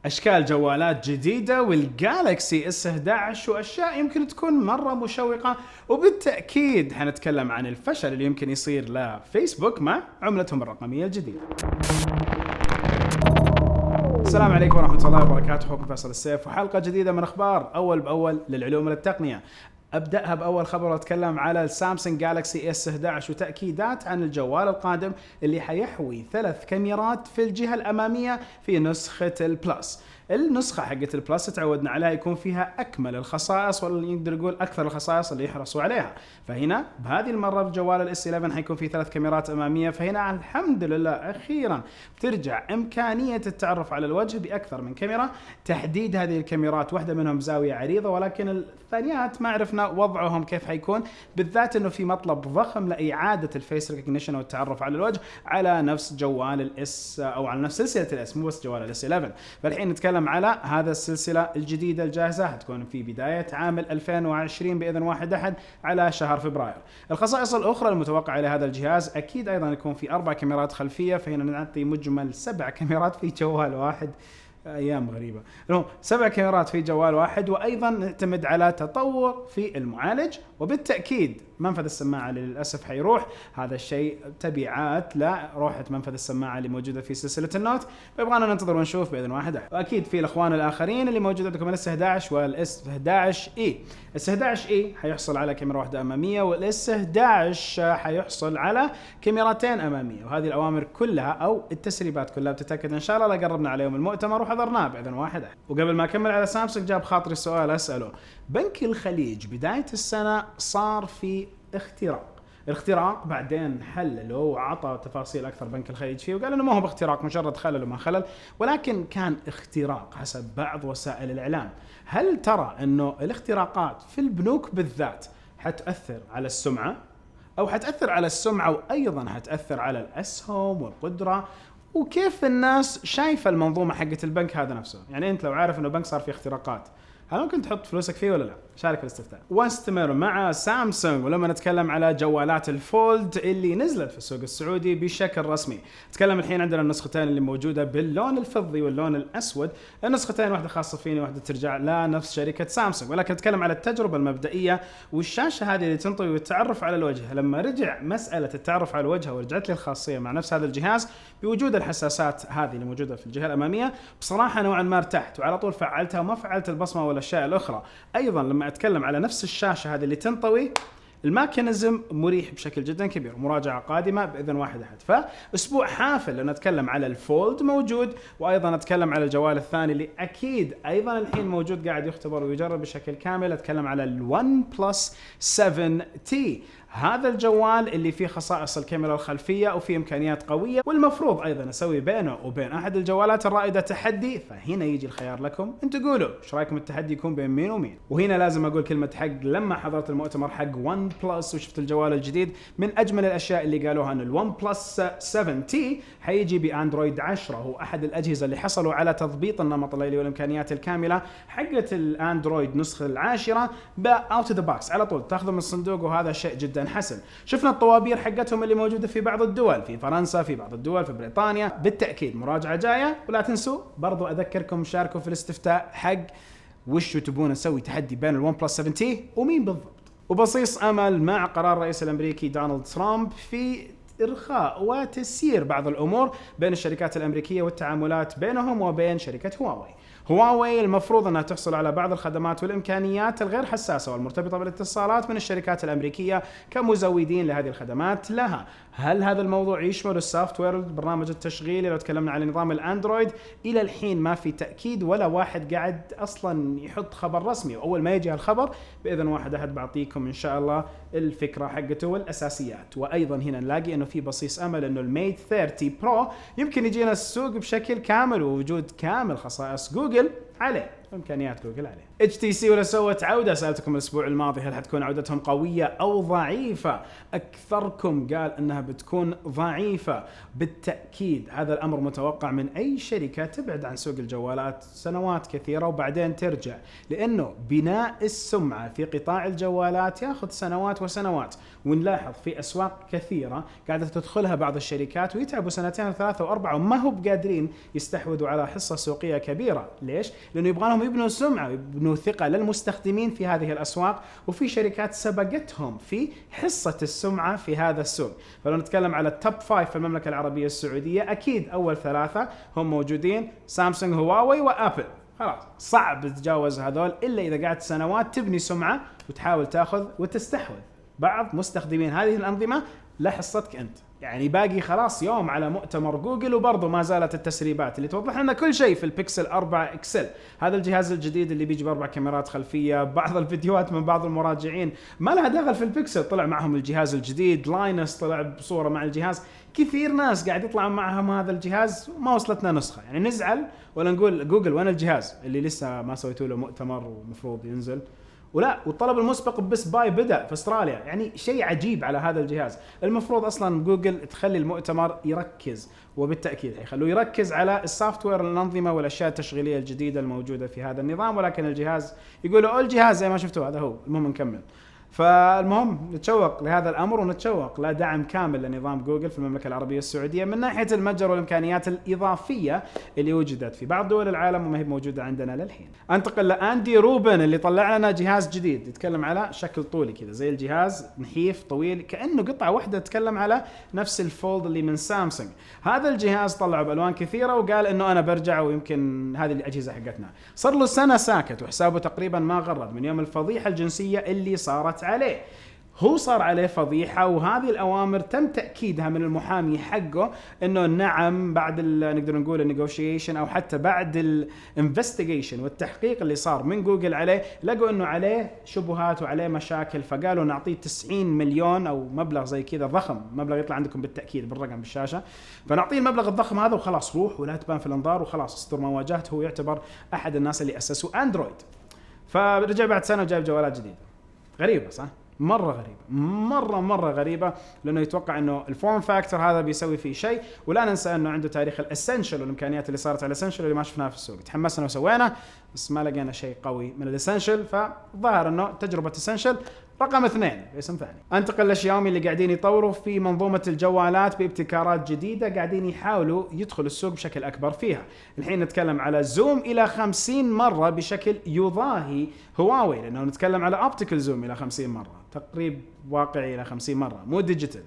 أشكال جوالات جديدة والجالكسي اس 11 وأشياء يمكن تكون مرة مشوقة، وبالتأكيد حنتكلم عن الفشل اللي يمكن يصير لفيسبوك مع عملتهم الرقمية الجديدة. السلام عليكم ورحمة الله وبركاته، أخوكم فيصل السيف وحلقة جديدة من أخبار أول بأول للعلوم والتقنية. أبدأها بأول خبر وأتكلم على السامسونج جالكسي اس 11 وتأكيدات عن الجوال القادم اللي حيحوي 3 كاميرات في الجهة الأمامية في نسخة البلس. النسخة حقت البلس تعودنا عليها يكون فيها أكمل الخصائص، واللي نقدر نقول أكثر الخصائص اللي يحرصوا عليها. فهنا بهذه المرة بجوال الاس 11 حيكون فيه 3 كاميرات أمامية، فهنا الحمد لله أخيرا ترجع إمكانية التعرف على الوجه بأكثر من كاميرا. تحديد هذه الكاميرات واحدة منهم بزاوية عريضة، ولكن الثانيات ما عرفنا وضعهم كيف حيكون، بالذات انه في مطلب ضخم لإعادة الفيس ريكوجنيشن والتعرف على الوجه على نفس جوال الاس او على نفس سلسلة الاس، مو بس جوال الاس 11. فالحين نتكلم على هذا السلسلة الجديدة الجاهزة، هتكون في بداية عام 2020 بإذن واحد أحد على شهر فبراير. الخصائص الأخرى المتوقعة لهذا الجهاز أكيد أيضا يكون في 4 كاميرات خلفية، فهنا نعطي مجمل 7 كاميرات في جوال واحد. أيام غريبة. 7 كاميرات في جوال واحد، وأيضا نعتمد على تطور في المعالج، وبالتأكيد منفذ السماعة للأسف حيروح. هذا الشيء تبعات لروحة منفذ السماعة اللي موجودة في سلسلة النوت، فيبغانا ننتظر ونشوف بإذن واحد أحد. وأكيد في الأخوان الآخرين اللي موجود عندكم الاس 11 والاس 11 اي. الاس 11 اي حيحصل على كاميرا واحدة أمامية، والاس 11 حيحصل على كاميرتين أمامية، وهذه الأوامر كلها أو التسريبات كلها بتتأكد إن شاء الله قربنا على يوم المؤتمر وحضرناه بإذن واحد أحد. وقبل ما أكمل على سامسونج جاب خاطري السؤال أسأله. بنك الخليج بداية السنة صار في الاختراق بعدين حللوا وعطى تفاصيل أكثر بنك الخليج فيه، وقال إنه ما هو باختراق، مجرد خلل وما خلل، ولكن كان اختراق حسب بعض وسائل الإعلام. هل ترى إنه الاختراقات في البنوك بالذات حتأثر على السمعة، أو حتأثر على السمعة وأيضا حتأثر على الأسهم والقدرة، وكيف الناس شايفة المنظومة حقت البنك هذا نفسه؟ يعني أنت لو عارف إنه بنك صار فيه اختراقات، هل ممكن تحط فلوسك فيه ولا لا؟ شارك في الاستفتاء. واستمر مع سامسونج، ولما نتكلم على جوالات الفولد اللي نزلت في السوق السعودي بشكل رسمي. نتكلم الحين عندنا النسختين اللي موجودة باللون الفضي واللون الأسود. النسختين واحدة خاصة فيني واحدة ترجع لنفس شركة سامسونج، ولكن نتكلم على التجربة المبدئية والشاشة هذه اللي تنطوي والتعرف على الوجه. لما رجع مسألة التعرف على الوجه ورجعت لي الخاصية مع نفس هذا الجهاز بوجود الحساسات هذه اللي موجودة في الجهة الأمامية، بصراحة نوعا ما ارتحت وعلى طول فعلتها وما فعلت البصمة والأشياء الأخرى. أيضا لما أتكلم على نفس الشاشة هذه اللي تنطوي، الماكينزم مريح بشكل جدا كبير، ومراجعة قادمة بإذن واحد أحد. فأسبوع حافل لأن نتكلم على الفولد موجود، وأيضا نتكلم على الجوال الثاني اللي أكيد أيضا الحين موجود قاعد يختبر ويجرب بشكل كامل. أتكلم على الون بلس 7 تي، هذا الجوال اللي فيه خصائص الكاميرا الخلفية وفيه إمكانيات قوية، والمفروض أيضا أسوي بينه وبين أحد الجوالات الرائدة تحدي. فهنا يجي الخيار لكم، انتوا قولوا ايش رايكم التحدي يكون بين مين ومين. وهنا لازم أقول كلمة حق، لما حضرت المؤتمر حق ون بلس وشفت الجوال الجديد، من أجمل الأشياء اللي قالوها أن الون بلس 7 تي حيجي بأندرويد 10. هو أحد الأجهزة اللي حصلوا على تضبيط النمط الليلي والإمكانيات الكاملة حقت الأندرويد نسخة العاشرة بأوت ذا بوكس على طول، تاخذه من الصندوق، وهذا شيء جدا حسن. شفنا الطوابير حقتهم اللي موجودة في بعض الدول، في فرنسا، في بعض الدول، في بريطانيا. بالتأكيد مراجعة جاية. ولا تنسوا برضو أذكركم شاركوا في الاستفتاء حق وش تبون نسوي تحدي بين الون بلس 7 تي ومين بالضبط. وبصيص أمل مع قرار الرئيس الأمريكي دونالد ترامب في إرخاء وتسيير بعض الأمور بين الشركات الأمريكية والتعاملات بينهم وبين شركة هواوي المفروض أنها تحصل على بعض الخدمات والإمكانيات الغير حساسة والمرتبطة بالاتصالات من الشركات الأمريكية كمزودين لهذه الخدمات لها. هل هذا الموضوع يشمل السوفت وير، البرنامج التشغيلي؟ لو تكلمنا على نظام الأندرويد، إلى الحين ما في تأكيد ولا واحد قاعد أصلا يحط خبر رسمي، وأول ما يجي الخبر بإذن واحد أحد بعطيكم إن شاء الله الفكرة حقته والأساسيات. وأيضا هنا نلاقي أنه في بصيص أمل أنه الميت 30 برو يمكن يجينا السوق بشكل كامل ووجود كامل خصائص جوجل عليه، إمكانيات جوجل عليه. HTC ولا سوت عودة؟ سألتكم الأسبوع الماضي هل حتكون عودتهم قوية أو ضعيفة؟ أكثركم قال أنها بتكون ضعيفة. بالتأكيد هذا الأمر متوقع من أي شركة تبعد عن سوق الجوالات سنوات كثيرة وبعدين ترجع، لأنه بناء السمعة في قطاع الجوالات يأخذ سنوات وسنوات، ونلاحظ في أسواق كثيرة قاعدة تدخلها بعض الشركات ويتعبوا سنتين وثلاثة وأربعة وما هو بقادرين يستحوذوا على حصة سوقية كبيرة. ليش؟ لأنه يبغى لهم يبنوا سمعة، يبنوا ثقة للمستخدمين في هذه الأسواق، وفي شركات سبقتهم في حصة السمعة في هذا السوق. فلو نتكلم على التوب 5 في المملكة العربية السعودية، أكيد أول 3 هم موجودين: سامسونج، هواوي، وآبل. خلاص صعب تتجاوز هذول إلا إذا قعدت سنوات تبني سمعة وتحاول تأخذ وتستحوذ بعض مستخدمين هذه الأنظمة لحصتك أنت. يعني باقي خلاص يوم على مؤتمر جوجل وبرضه ما زالت التسريبات اللي توضح لنا كل شيء في البيكسل 4 اكسل، هذا الجهاز الجديد اللي بيجي ب4 كاميرات خلفية. بعض الفيديوهات من بعض المراجعين ما لها دخل في البيكسل، طلع معهم الجهاز الجديد، لاينس طلع بصورة مع الجهاز، كثير ناس قاعد يطلعوا معهم هذا الجهاز وما وصلتنا نسخة. يعني نزعل ولا نقول جوجل وين الجهاز اللي لسه ما سويتوا له مؤتمر ومفروض ينزل؟ ولا والطلب المسبق بس باي بدأ في استراليا، يعني شيء عجيب على هذا الجهاز. المفروض اصلا جوجل تخلي المؤتمر يركز، وبالتاكيد حيخلوه يركز على السوفت وير، الانظمه والاشياء التشغيليه الجديده الموجوده في هذا النظام، ولكن الجهاز يقولوا الجهاز زي ما شفتوا هذا هو. المهم نكمل. فالمهم نتشوق لهذا الأمر ونتشوق لدعم كامل لنظام جوجل في المملكة العربية السعودية من ناحية المتجر والإمكانيات الإضافية اللي وجدت في بعض دول العالم وما هي موجودة عندنا للحين. انتقل لأندي روبن اللي طلع لنا جهاز جديد يتكلم على شكل طولي كذا زي الجهاز، نحيف طويل كأنه قطعة واحدة، تتكلم على نفس الفولد اللي من سامسونج. هذا الجهاز طلعه بألوان كثيرة وقال إنه أنا برجع ويمكن هذه الأجهزة حقتنا. صار له سنة ساكت وحسابه تقريبا ما غرد من يوم الفضيحة الجنسية اللي صارت عليه. هو صار عليه فضيحة، وهذه الأوامر تم تأكيدها من المحامي حقه إنه نعم بعد نقدر نقول النيغوشيشن أو حتى بعد الانفستيجيشن والتحقيق اللي صار من جوجل عليه، لقوا إنه عليه شبهات وعليه مشاكل، فقالوا نعطيه 90 مليون أو مبلغ زي كذا ضخم، مبلغ يطلع عندكم بالتأكيد بالرقم بالشاشة، فنعطيه المبلغ الضخم هذا وخلاص روح ولا تبان في الأنظار وخلاص استر ما واجهت. هو يعتبر أحد الناس اللي أسسوا أندرويد، فرجع بعد سنة وجايب جوالات جديدة. غريبة صح؟ مرة غريبة، مرة غريبة، لأنه يتوقع أنه الفورم فاكتور هذا بيسوي فيه شيء، ولا ننسى أنه عنده تاريخ الاسنشل والإمكانيات اللي صارت على الاسنشل اللي ما شفناها في السوق. تحمسنا وسوينا بس ما لقينا شيء قوي من الاسنشل، فظهر أنه تجربة اسنشل رقم 2 باسم ثاني. انتقل لشاومي اللي قاعدين يطوروا في منظومة الجوالات بابتكارات جديدة، قاعدين يحاولوا يدخلوا السوق بشكل أكبر فيها. الحين نتكلم على زوم إلى 50 مرة بشكل يضاهي هواوي، لأنه نتكلم على اوبتيكال زوم إلى 50 مرة، تقريب واقعي إلى 50 مرة، مو ديجيتال.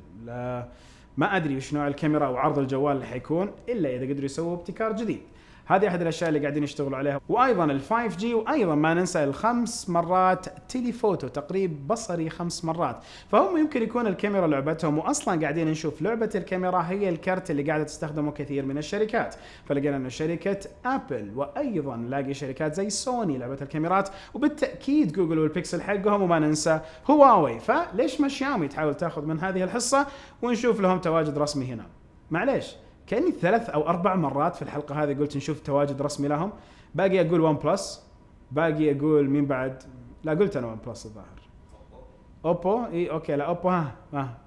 ما أدري وش نوع الكاميرا وعرض الجوال اللي حيكون إلا إذا قدروا يسووا ابتكار جديد. هذه أحد الأشياء اللي قاعدين يشتغلوا عليها. وأيضا ال 5G، وأيضا ما ننسى ال5 مرات تيليفوتو، تقريب بصري 5 مرات. فهم يمكن يكون الكاميرا لعبتهم، وأصلا قاعدين نشوف لعبة الكاميرا هي الكرت اللي قاعدة تستخدمه كثير من الشركات. فلقينا أنه شركة أبل، وأيضا نلاقي شركات زي سوني لعبة الكاميرات، وبالتأكيد جوجل والبيكسل حقهم، وما ننسى هواوي. فليش ما شاومي تحاول تأخذ من هذه الحصة ونشوف لهم تواجد رسمي هنا؟ معليش، كأني 3 أو 4 مرات في الحلقة هذه قلت نشوف تواجد رسمي لهم. باقي أقول ون بلس، باقي أقول مين بعد؟ لا قلت أنا ون بلس الظاهر. أوبو، إيه أوكي، لا أوبو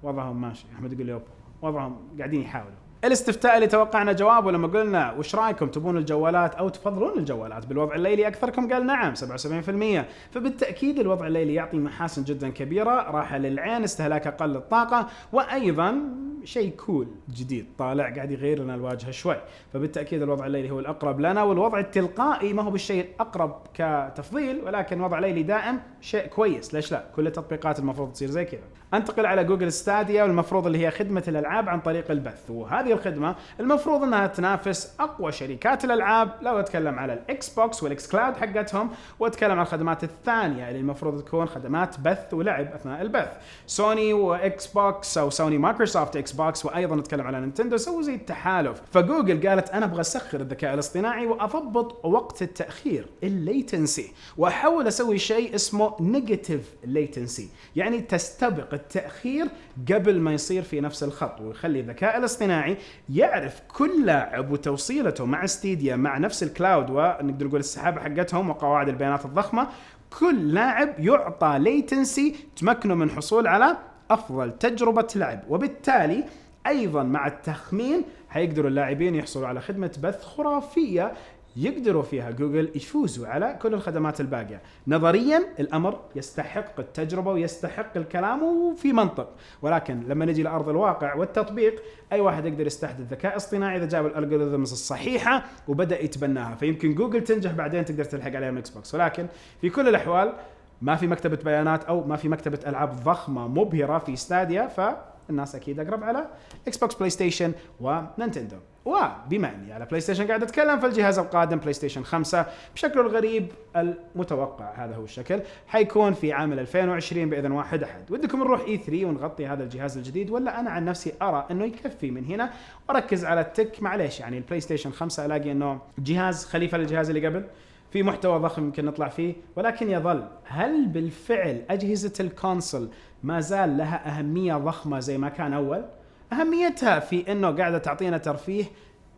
وضعهم ماشي. أحمد يقول لي أوبو وضعهم قاعدين يحاولوا. الاستفتاء اللي توقعنا جوابه لما قلنا وش رايكم، تبون الجوالات او تفضلون الجوالات بالوضع الليلي، اكثركم قال نعم 77%. فبالتاكيد الوضع الليلي يعطي محاسن جدا كبيره، راحه للعين، استهلاك اقل للطاقه، وايضا شيء كول جديد طالع قاعد يغير لنا الواجهه شوي. فبالتاكيد الوضع الليلي هو الاقرب لنا، والوضع التلقائي ما هو بالشيء الاقرب كتفضيل، ولكن وضع ليلي دائم شيء كويس. ليش لا؟ كل التطبيقات المفروض تصير زي كذا. انتقل على جوجل ستاديا، والمفروض اللي هي خدمه الالعاب عن طريق البث، وهذه الخدمه المفروض انها تنافس اقوى شركات الالعاب. لو اتكلم على الاكس بوكس والاكس كلاود حقتهم، واتكلم عن الخدمات الثانيه اللي المفروض تكون خدمات بث ولعب اثناء البث. سوني واكس بوكس او سوني مايكروسوفت اكس بوكس وايضا نتكلم على نينتندو سووا زي التحالف. فجوجل قالت انا ابغى اسخر الذكاء الاصطناعي واضبط وقت التاخير الليتنسي، واحاول اسوي شيء اسمه نيجاتيف ليتنسي، يعني تستبق التاخير قبل ما يصير في نفس الخط، ويخلي الذكاء الاصطناعي يعرف كل لاعب وتوصيلته مع ستيديا مع نفس الكلاود، ونقدر نقول السحابه حقتهم وقواعد البيانات الضخمه. كل لاعب يعطى ليتنسي تمكنه من حصول على افضل تجربه لعب، وبالتالي ايضا مع التخمين حيقدروا اللاعبين يحصلوا على خدمه بث خرافيه يقدروا فيها جوجل يفوزوا على كل الخدمات الباقية. نظريا الأمر يستحق التجربة ويستحق الكلام وفي منطق، ولكن لما نجي لأرض الواقع والتطبيق أي واحد يقدر يستحدث الذكاء اصطناعي إذا جاب الألغوريثمز الصحيحة وبدأ يتبناها. فيمكن جوجل تنجح بعدين تقدر تلحق عليها من اكس بوكس، ولكن في كل الأحوال ما في مكتبة بيانات أو ما في مكتبة ألعاب ضخمة مبهرة في ستاديا، فالناس أكيد أقرب على اكس بوكس، بلاي ستيشن ونينتندو. وبما اني على بلاي ستيشن قاعد اتكلم، فالجهاز القادم بلاي ستيشن 5 بشكله الغريب المتوقع، هذا هو الشكل، حيكون في عام 2020 باذن واحد احد. ودكم نروح E3 ونغطي هذا الجهاز الجديد، ولا انا عن نفسي ارى انه يكفي من هنا واركز على التك؟ معليش يعني البلاي ستيشن 5 الاقي انه جهاز خليفه للجهاز اللي قبل، في محتوى ضخم يمكن نطلع فيه، ولكن يظل هل بالفعل اجهزه الكونسول ما زال لها اهميه ضخمه زي ما كان اول؟ أهميتها في أنه قاعدة تعطينا ترفيه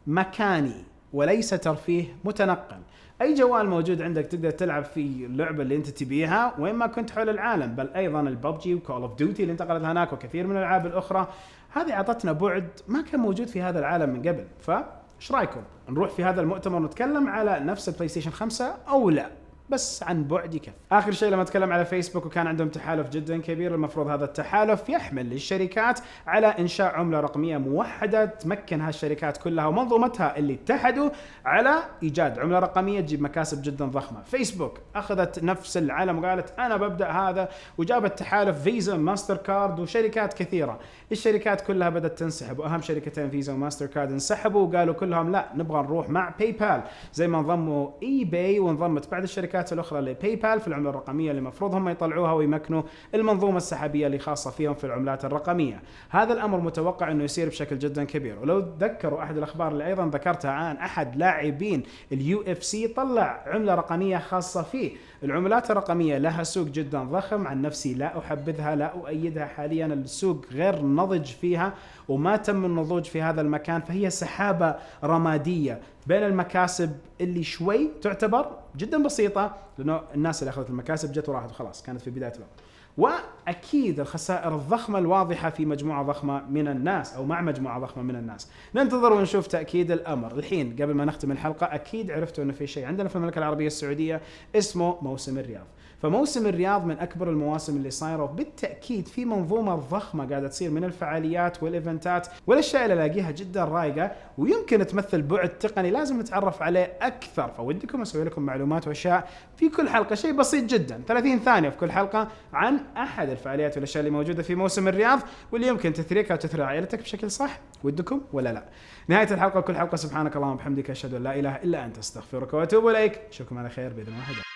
مكاني وليس ترفيه متنقل. أي جوال موجود عندك تقدر تلعب في اللعبة اللي أنت تبيها وين ما كنت حول العالم، بل أيضا الببجي وكول اوف ديوتي اللي انتقلت هناك وكثير من الألعاب الأخرى، هذه عطتنا بعد ما كان موجود في هذا العالم من قبل. فايش رايكم نروح في هذا المؤتمر ونتكلم على نفس البلاي ستيشن 5 أو لا؟ بس عن بعد يكفي. آخر شيء لما أتكلم على فيسبوك، وكان عندهم تحالف جدا كبير، المفروض هذا التحالف يحمل للشركات على إنشاء عملة رقمية موحدة تمكن هالشركات كلها ومنظومتها اللي اتحدوا على إيجاد عملة رقمية تجيب مكاسب جدا ضخمة. فيسبوك أخذت نفس العلم وقالت أنا ببدأ هذا، وجابت تحالف فيزا ماستر كارد وشركات كثيرة. الشركات كلها بدأت تنسحب، وأهم شركتين فيزا وماستر كارد انسحبوا وقالوا كلهم لا نبغى نروح مع باي بال، زي ما انضموا اي باي وانضمت بعض الشركات الاخرى لباي بال في العمله الرقميه اللي المفروض هم يطلعوها ويمكنوا المنظومه السحابيه اللي خاصه فيهم في العملات الرقميه. هذا الامر متوقع انه يصير بشكل جدا كبير. ولو تذكروا احد الاخبار اللي ايضا ذكرتها عن احد لاعبين اليو اف سي طلع عمله رقميه خاصه فيه. العملات الرقميه لها سوق جدا ضخم، عن نفسي لا احبذها لا اؤيدها حاليا، السوق غير نضج فيها وما تم النضوج في هذا المكان، فهي سحابه رماديه بين المكاسب اللي شوي تعتبر جدا بسيطة، لأنه الناس اللي أخذت المكاسب جت وراحت وخلاص، كانت في بداية الوقت. وأكيد الخسائر الضخمة الواضحة في مجموعة ضخمة من الناس أو مع مجموعة ضخمة من الناس. ننتظر ونشوف تأكيد الأمر. الحين قبل ما نختم الحلقة، أكيد عرفتوا أنه في شيء عندنا في المملكة العربية السعودية اسمه موسم الرياض. فموسم الرياض من أكبر المواسم اللي صايرة، وبالتأكيد في منظومة ضخمة قاعدة تصير من الفعاليات والإيفنتات والأشياء اللي لاقيها جدا رايقة ويمكن تمثل بعد تقني لازم نتعرف عليه أكثر. فودكم أسوي لكم معلومات وأشياء في كل حلقة، شيء بسيط جدا 30 ثانية في كل حلقة عن أحد الفعاليات والأشياء اللي موجودة في موسم الرياض واللي يمكن تثريكها وتثري عائلتك بشكل صح. ودكم ولا لا؟ نهاية الحلقة وكل حلقة، سبحانك اللهم وبحمدك أشهد أن لا إله إلا أنت أستغفرك وأتوب إليك. أشوفكم على خير بإذن واحد.